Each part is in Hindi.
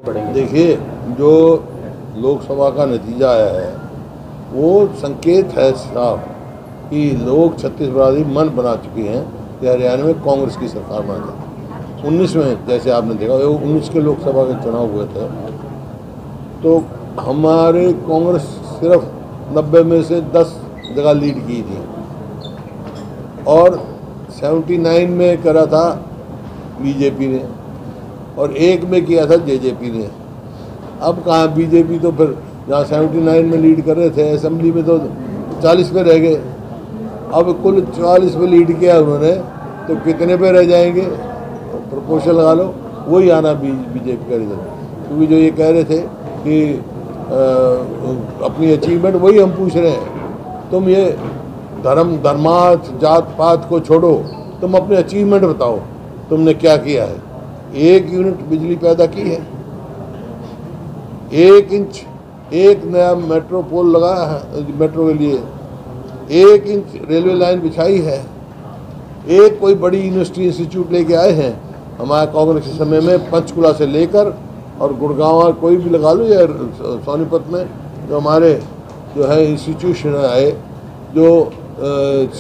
देखिए, जो लोकसभा का नतीजा आया है वो संकेत है साफ कि लोग छत्तीसगढ़ मन बना चुके हैं कि हरियाणा में कांग्रेस की सरकार बना जाए। 19 में जैसे आपने देखा 19 के लोकसभा के चुनाव हुए थे तो हमारे कांग्रेस सिर्फ 90 में से 10 जगह लीड की थी और 79 में करा था बीजेपी ने और 1 में किया था जेजेपी ने। अब कहाँ बीजेपी तो फिर जहाँ 79 में लीड कर रहे थे असेंबली में तो 40 पे रह गए। अब कुल 44 पे लीड किया उन्होंने तो कितने पे रह जाएंगे? प्रपोर्शन लगा लो, वही आना बीजेपी का रिजल्ट। क्योंकि जो ये कह रहे थे कि अपनी अचीवमेंट वही हम पूछ रहे हैं। तुम ये धर्मार्थ जात पात को छोड़ो, तुम अपने अचीवमेंट बताओ तुमने क्या किया है। 1 यूनिट बिजली पैदा की है, 1 इंच एक नया मेट्रो पोल लगाया है मेट्रो के लिए, 1 इंच रेलवे लाइन बिछाई है, एक कोई बड़ी यूनिवर्सिटी इंस्टीट्यूट लेके आए हैं। हमारे कांग्रेस के समय में पंचकुला से लेकर और गुड़गांव कोई भी लगा लो या सोनीपत में जो हमारे जो है इंस्टीट्यूशन आए जो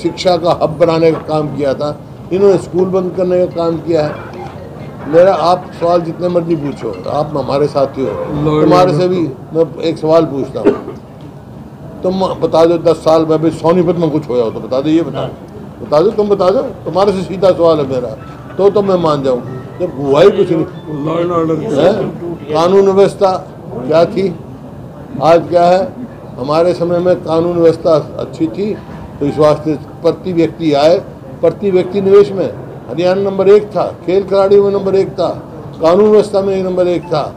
शिक्षा का हब बनाने का काम किया था, इन्होंने स्कूल बंद करने का काम किया है। मेरा आप सवाल जितने मर्जी पूछो, आप हमारे साथी हो, तुम्हारे से भी मैं एक सवाल पूछता हूँ, तुम बता दो 10 साल में भी सोनीपत में कुछ होया हो तो बता दो, ये बता दो, तुम बता दो, तुम्हारे से सीधा सवाल है मेरा, तो मैं मान जाऊँ। जब हुआ ही कुछ नहीं है, कानून व्यवस्था क्या थी आज क्या है? हमारे समय में कानून व्यवस्था अच्छी थी तो इस वास्ते प्रति व्यक्ति आए, प्रति व्यक्ति निवेश में हरियाणा नंबर 1 था, खेल खिलाड़ियों में नंबर 1 था, कानून व्यवस्था में नंबर 1 था,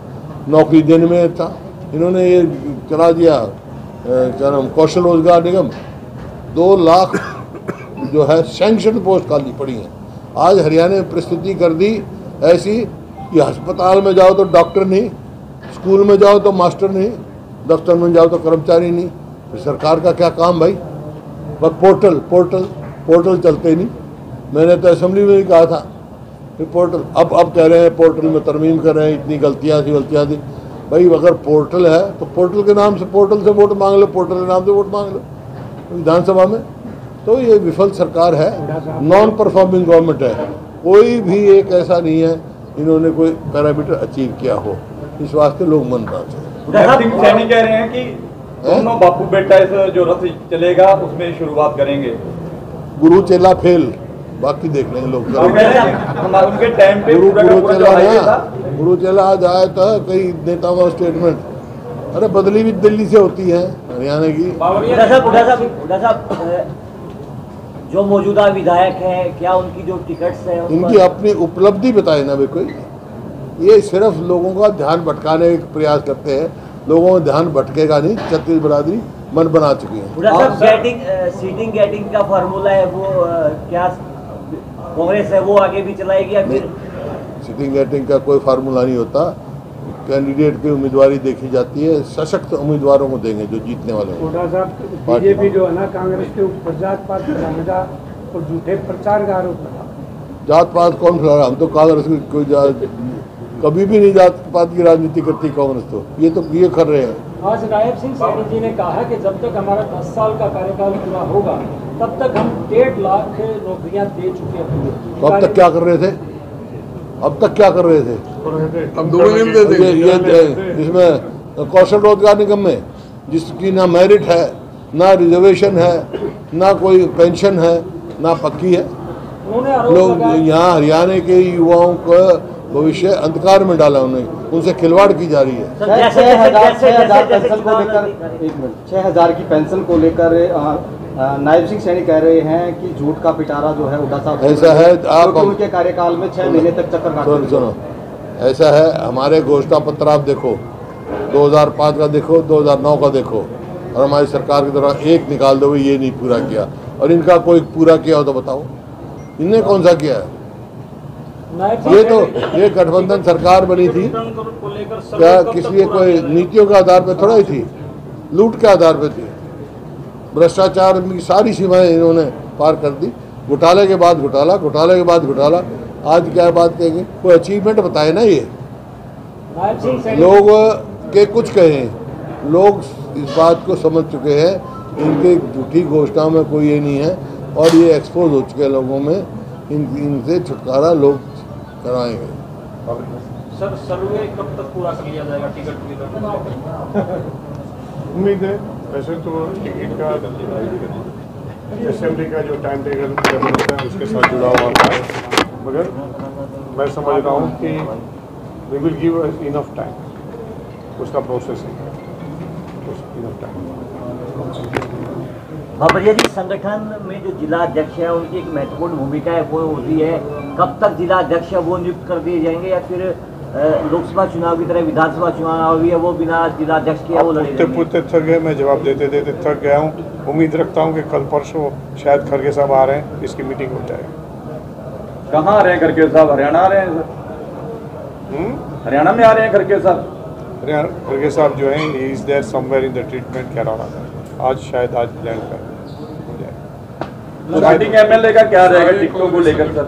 नौकरी देने में था। इन्होंने ये चला दिया क्या नाम कौशल रोजगार निगम, 2 लाख जो है सैंक्शन पोस्ट खाली पड़ी हैं। आज हरियाणा में परिस्थिति कर दी ऐसी कि अस्पताल में जाओ तो डॉक्टर नहीं, स्कूल में जाओ तो मास्टर नहीं, दफ्तर में जाओ तो कर्मचारी नहीं। तो सरकार का क्या काम भाई? बस पोर्टल चलते ही नहीं। मैंने तो असेंबली में भी कहा था कि पोर्टल अब कह रहे हैं पोर्टल में तरमीम कर रहे हैं, इतनी गलतियाँ थी। भाई अगर पोर्टल है तो पोर्टल के नाम से पोर्टल से वोट मांग लो, पोर्टल के नाम से वोट मांग लो विधानसभा में। तो ये विफल सरकार है, नॉन परफॉर्मिंग गवर्नमेंट है। कोई भी एक ऐसा नहीं है इन्होंने कोई पैरामीटर अचीव किया हो, इस वास्ते लोग मन रहा सैनी कह रहे हैं कि दोनों बापू बेटा इस जो रथ चलेगा उसमें शुरुआत करेंगे। गुरु चेला फेल, बाकी देख लेंगे लोग। उनके टाइम पे गुरु चेला आज आया था कई नेताओं का स्टेटमेंट, अरे बदली भी दिल्ली से होती है हरियाणा की। हुड्डा साहब जो मौजूदा विधायक हैं क्या उनकी जो टिकट्स हैं उनकी अपनी उपलब्धि बताए ना वे कोई, ये सिर्फ लोगों का ध्यान भटकाने का प्रयास करते हैं। लोगों का ध्यान भटकेगा नहीं, छत्तीस बरादरी मन बना चुकी है। सीटिंग गेटिंग का फार्मूला है वो क्या कांग्रेस है वो आगे भी चलाएगी या फिर? सीटिंग गेटिंग का कोई फार्मूला नहीं होता। कैंडिडेट की उम्मीदवारी देखी जाती है, सशक्त उम्मीदवारों को देंगे जो जीतने वाले हैं। बीजेपी जो है ना कांग्रेस के ऊपर जात पात और झूठे प्रचार का आरोप लगा। जात पात कौन फैला रहा? हम तो कांग्रेस की कोई कभी भी नहीं जात पात की राजनीति करती कांग्रेस, तो ये कर रहे हैं। आज नायब सिंह सैनी जी ने कहा कि जब तक हमारा 10 साल का कार्यकाल पूरा होगा तब तक हम 1.5 लाख नौकरियां दे चुके हैं। तो अब तक क्या कर रहे थे? अब 2 महीने में दे देंगे। इसमें कौशल रोजगार निगम में जिसकी ना मेरिट है, ना रिजर्वेशन है, ना कोई पेंशन है, ना पक्की है, लोग यहाँ हरियाणा के युवाओं का भविष्य अंधकार में डाला उन्हें, उनसे खिलवाड़ की जा रही है। 6,000 की पेंशन को लेकर नायब सिंह सैनी कह रहे हैं कि झूठ का पिटारा जो है हुड्डा साहब ऐसा है। आप उनके कार्यकाल में 6 महीने तक चक्कर काटते। सुनो, ऐसा है, हमारे घोषणा पत्र आप देखो, 2005 का देखो, 2009 का देखो, और हमारी सरकार के दौरान एक निकाल दो ये नहीं पूरा किया, और इनका कोई पूरा किया हो तो बताओ, इनने कौन सा किया है? ये गठबंधन सरकार बनी थी क्या किसी कोई नीतियों के आधार पर थोड़ा ही थी, लूट के आधार पर थी। भ्रष्टाचार की सारी सीमाएं इन्होंने पार कर दी, घोटाले के बाद घोटाला। आज क्या बात कहेंगे? कोई अचीवमेंट बताए ना, ये नायब सिंह सैनी लोग के कुछ कहें, लोग इस बात को समझ चुके हैं, इनके झूठी घोषणाओं में कोई ये नहीं है और ये एक्सपोज हो चुके हैं लोगों में, इनसे छुटकारा लोग कराएंगे। सर सर्वे कब तक पूरा कर लिया जाएगा टिकट वितरण? उम्मीद है वैसे तो टिकट का असेंबली का जो टाइम टेबल होता है उसके साथ जुड़ा हुआ था, मगर मैं समझ रहा हूँ कि we will give enough time, उसका प्रोसेस है, इनफ टाइम। बाबरिया जी, संगठन में जो जिला अध्यक्ष है उनकी एक महत्वपूर्ण भूमिका है, वो होती है कब तक जिला अध्यक्ष वो नियुक्त कर दिए जाएंगे या फिर लोकसभा चुनाव की तरह विधानसभा चुनाव भी है वो बिना जिला अध्यक्ष के वो लड़े? पूछते थक गए, मैं जवाब देते देते थक गया हूँ। उम्मीद रखता हूँ कि कल परसों शायद खड़गे साहब आ रहे हैं, इसकी मीटिंग हो जाएगी। कहाँ आ रहे हैं खड़गे साहब? हरियाणा आ रहे हैं सर? हरियाणा में आ रहे हैं खड़गे साहब? खड़गे साहब जो हैं he is there somewhere in the treatment Kerala में, आज शायद आज लैंड कर हो जाए। सिटिंग एमएलए का क्या रहेगा टिकटों को लेकर सर?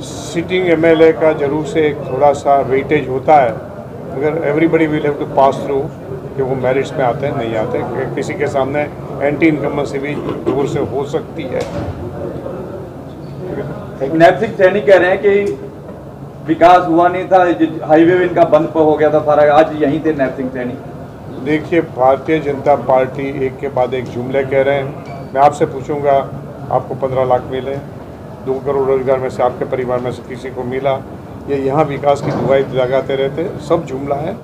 सिटिंग एमएलए का जरूर से एक थोड़ा सा वेटेज होता है, मगर everybody will have to pass through कि वो मेरिट्स में आते हैं नहीं आते, किसी के सामने एंटी इनकम्बेंसी भी दूर से हो सकती है। नायब सिंह सैनी कह रहे हैं कि विकास हुआ नहीं था, हाईवे इनका बंद हो गया था सारा, आज यहीं थे नायब सिंह सैनी। देखिए, भारतीय जनता पार्टी एक के बाद एक जुमले कह रहे हैं। मैं आपसे पूछूंगा, आपको 15 लाख मिले, 2 करोड़ रोजगार में से आपके परिवार में से किसी को मिला, ये यहाँ विकास की दुआई लगाते रहते, सब जुमला है।